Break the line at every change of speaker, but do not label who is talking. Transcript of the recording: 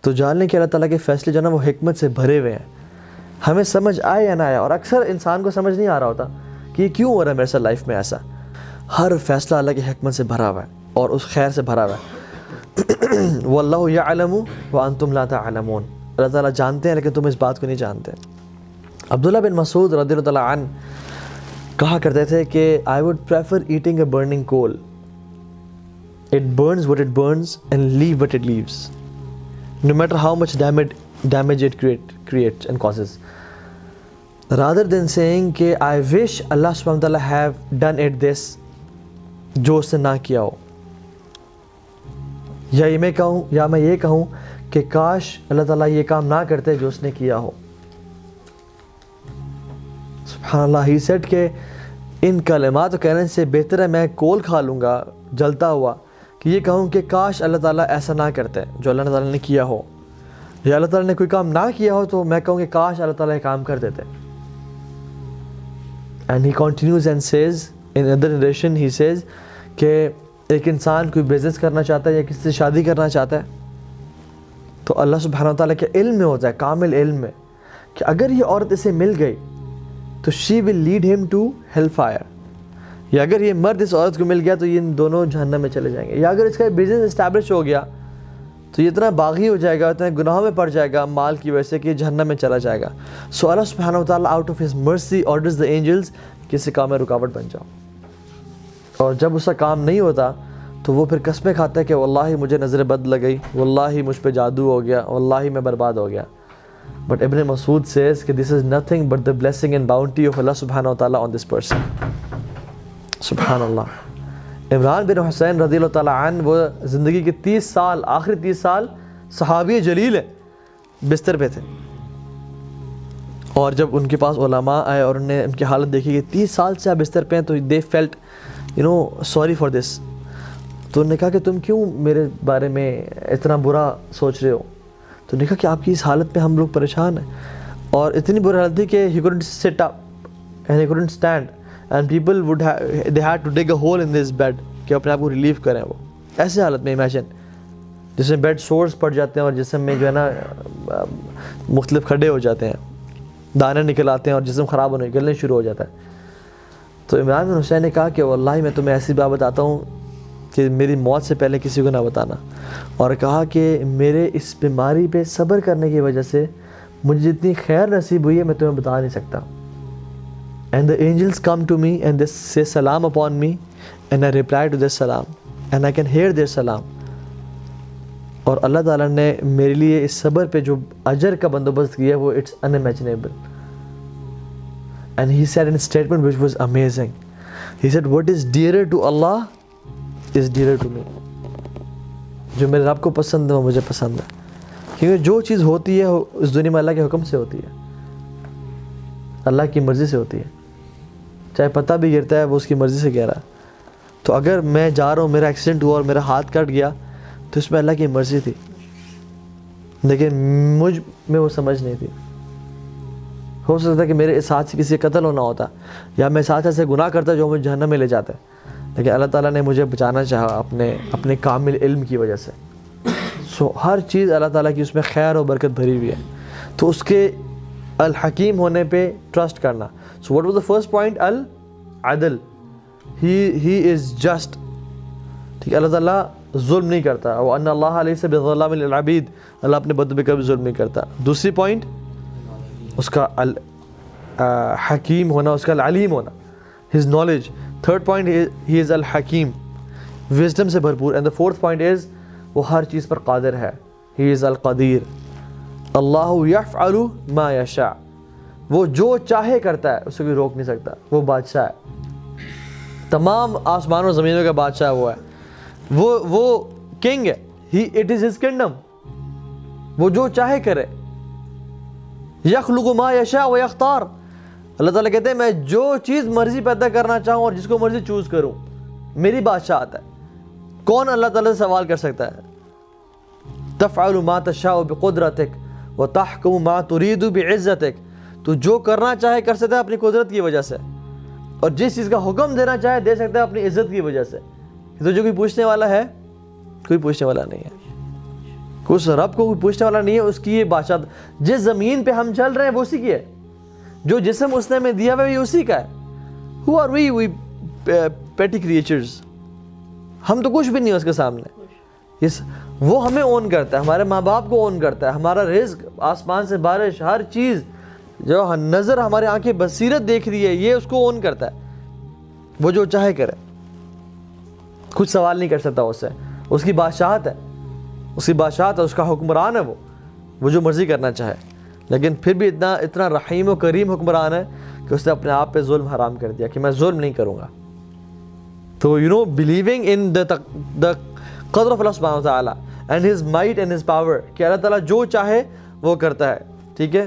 تو جاننے کہ اللہ تعالیٰ کے فیصلے جو ہے نا وہ حکمت سے بھرے ہوئے ہیں، ہمیں سمجھ آئے یا نہ آئے. اور اکثر انسان کو سمجھ نہیں آ رہا ہوتا کہ یہ کیوں ہو رہا ہے میرے ساتھ لائف میں ایسا. ہر فیصلہ اللہ کی حکمت سے بھرا ہوا ہے اور اس خیر سے بھرا ہوا ہے. واللہ یعلم وانتم لا تعلمون. اللہ تعالیٰ جانتے ہیں لیکن تم اس بات کو نہیں جانتے. عبداللہ بن مسعود رضی اللہ تعالیٰ عنہ کہا کرتے تھے کہ I would prefer eating a burning coal. It burns what it burns and leave what it leaves, no matter how much damage it creates and causes, rather than saying کہ I wish Allah subhanahu wa ta'ala have done it this, جو اس نے نہ کیا ہو. یا میں یہ کہوں کہ کاش اللہ تعالیٰ یہ کام نہ کرتے جو اس نے کیا ہو. سبحان اللہ. ہی سیڈ کہ ان کلمات کہنے سے بہتر ہے میں کول کھا لوں گا جلتا ہوا کہ یہ کہوں کہ کاش اللہ تعالیٰ ایسا نہ کرتے جو اللہ تعالیٰ نے کیا ہو. یا اللہ تعالیٰ نے کوئی کام نہ کیا ہو تو میں کہوں کہ کاش اللہ تعالیٰ یہ کام کر دیتے. And he continues and says in other narration he says کہ ایک انسان کوئی بزنس کرنا چاہتا ہے یا کسی سے شادی کرنا چاہتا ہے تو اللہ سبحانہ و تعالیٰ کے علم میں ہوتا ہے، کامل علم میں، کہ اگر یہ عورت اسے مل گئی تو شی ول لیڈ ہم ٹو ہیل فائر. یا اگر یہ مرد اس عورت کو مل گیا تو یہ ان دونوں جہنم میں چلے جائیں گے. یا اگر اس کا بزنس اسٹیبلش ہو گیا تو یہ اتنا باغی ہو جائے گا، اتنا گناہوں میں پڑ جائے گا مال کی وجہ سے کہ جہنم میں چلا جائے گا. سو اللہ سبحانہ و تعالیٰ out of his mercy orders the angels کہ اس کام میں رکاوٹ بن جاؤ. اور جب اس کا کام نہیں ہوتا تو وہ پھر قسمیں کھاتا ہے کہ واللہ مجھے نظر بد لگ گئی، واللہ مجھ پہ جادو ہو گیا، واللہ میں برباد ہو گیا. But Ibn Masud says کہ this is nothing but the blessing and bounty of Allah subhanahu wa ta'ala on this person. سبحان اللہ. عمران بن حسین رضی اللہ تعالیٰ عنہ وہ زندگی کے 30 سال، آخری 30 سال صحابی جلیل ہے، بستر پہ تھے. اور جب ان کے پاس علماء آئے اور انہوں نے ان کی حالت دیکھی کہ 30 سال سے آپ بستر پہ ہیں تو they felt sorry for this. تو انہوں نے کہا کہ تم کیوں میرے بارے میں اتنا برا سوچ رہے ہو؟ تو نے کہا کہ آپ کی اس حالت پہ ہم لوگ پریشان ہیں. اور اتنی بری حالت تھی کہ he couldn't sit up and he couldn't stand and people they had to dig a hole in this bed کہ اپنے آپ کو ریلیو کریں. وہ ایسے حالت میں امیجن جس میں بیڈ سورس پڑ جاتے ہیں اور جسم میں جو ہے نا مختلف کھڈے ہو جاتے ہیں، دانے نکل آتے ہیں اور جسم خراب ہونے نکلنے شروع ہو جاتا ہے. تو عمران بن حسین نے کہا کہ واللہ میں تمہیں ایسی بات بتاتا ہوں کہ میری موت سے پہلے کسی کو نہ بتانا. اور کہا کہ میرے اس بیماری پہ صبر کرنے کی وجہ سے مجھے جتنی خیر نصیب ہوئی ہے میں تمہیں بتا نہیں سکتا. And the angels come to me and they say salam upon me and I reply to their salam and I can hear their salam. اور اللہ تعالیٰ نے میرے لیے اس صبر پہ جو اجر کا بندوبست کیا وہ it's unimaginable. And he said in a statement which was amazing. He said what is dearer to Allah is dearer to me. جو میرے رب کو پسند ہے وہ مجھے پسند ہے. کیونکہ جو چیز ہوتی ہے اس دنیا میں اللہ کے حکم سے ہوتی ہے، اللہ کی مرضی سے ہوتی ہے. چاہے پتہ بھی گرتا ہے وہ اس کی مرضی سے گر رہا ہے. تو اگر میں جا رہا ہوں، میرا ایکسیڈنٹ ہوا اور میرا ہاتھ کٹ گیا تو اس میں اللہ کی مرضی تھی، لیکن مجھ میں وہ سمجھ نہیں تھی. ہو سکتا ہے کہ میرے اس ہاتھ سے کسی کا قتل ہونا ہوتا یا میں اس ہاتھ سے گناہ کرتا جو مجھے جہنم میں لے جاتا ہے، لیکن اللہ تعالیٰ نے مجھے بچانا چاہا اپنے کامل علم کی وجہ سے. سو ہر چیز اللہ تعالیٰ کی اس میں خیر و برکت بھری ہوئی ہے. تو اس کے الحکیم ہونے پہ ٹرسٹ کرنا. So what was the first point? العدل. He is just. ٹھیک ہے، اللہ تعالیٰ ظلم نہیں کرتا. وَأَنَّ اللَّهَ لَيْسَ بِظَلَّامٍ لِلْعَبِيدِ. اللہ اپنے بندوں پہ کبھی ظلم نہیں کرتا. دوسری پوائنٹ اس کا حکیم ہونا، اس کا العلیم ہونا، his knowledge. Third point he is الحکیم، وزڈم سے بھرپور. And the fourth point is وہ ہر چیز پر قادر ہے. he is القدیر. اللہ یفعل ما یشاء. وہ جو چاہے کرتا ہے، اسے کوئی روک نہیں سکتا. وہ بادشاہ ہے، تمام آسمان و زمینوں کا بادشاہ وہ ہے. وہ کنگ ہے. it is his kingdom. وہ جو چاہے کرے. یخلق ما یشاء و یختار. اللہ تعالیٰ کہتے ہیں میں جو چیز مرضی پیدا کرنا چاہوں اور جس کو مرضی چوز کروں. میری بادشاہت ہے. کون اللہ تعالیٰ سے سوال کر سکتا ہے؟ تفعل ما تشاء بقدرتک وتحکم ما ترید بعزتک. تو جو کرنا چاہے کر سکتا ہے اپنی قدرت کی وجہ سے، اور جس چیز کا حکم دینا چاہے دے سکتا ہے اپنی عزت کی وجہ سے. تو جو کوئی پوچھنے والا ہے؟ کوئی پوچھنے والا نہیں ہے. اس رب کو کوئی پوچھنے والا نہیں ہے، اس کی یہ بادشاہ. جس زمین پہ ہم چل رہے ہیں وہ اسی کی ہے، جو جسم اس نے ہمیں دیا ہوا ہے یہ اسی کا ہے. Who are we petty creatures؟ ہم تو کچھ بھی نہیں ہے اس کے سامنے. وہ ہمیں اون کرتا ہے، ہمارے ماں باپ کو اون کرتا ہے، ہمارا رزق، آسمان سے بارش، ہر چیز جو نظر ہمارے آنکھیں بصیرت دیکھ رہی ہے یہ اس کو اون کرتا ہے. وہ جو چاہے کرے، کچھ سوال نہیں کر سکتا اس سے. اس کی بادشاہت ہے، اس کی بادشاہت ہے، اس کا حکمران ہے، وہ جو مرضی کرنا چاہے. لیکن پھر بھی اتنا رحیم و کریم حکمران ہے کہ اس نے اپنے آپ پہ ظلم حرام کر دیا کہ میں ظلم نہیں کروں گا. تو believing in the قدر of Allah subhanahu wa ta'ala and his might and his power کہ اللہ تعالیٰ جو چاہے وہ کرتا ہے. ٹھیک ہے.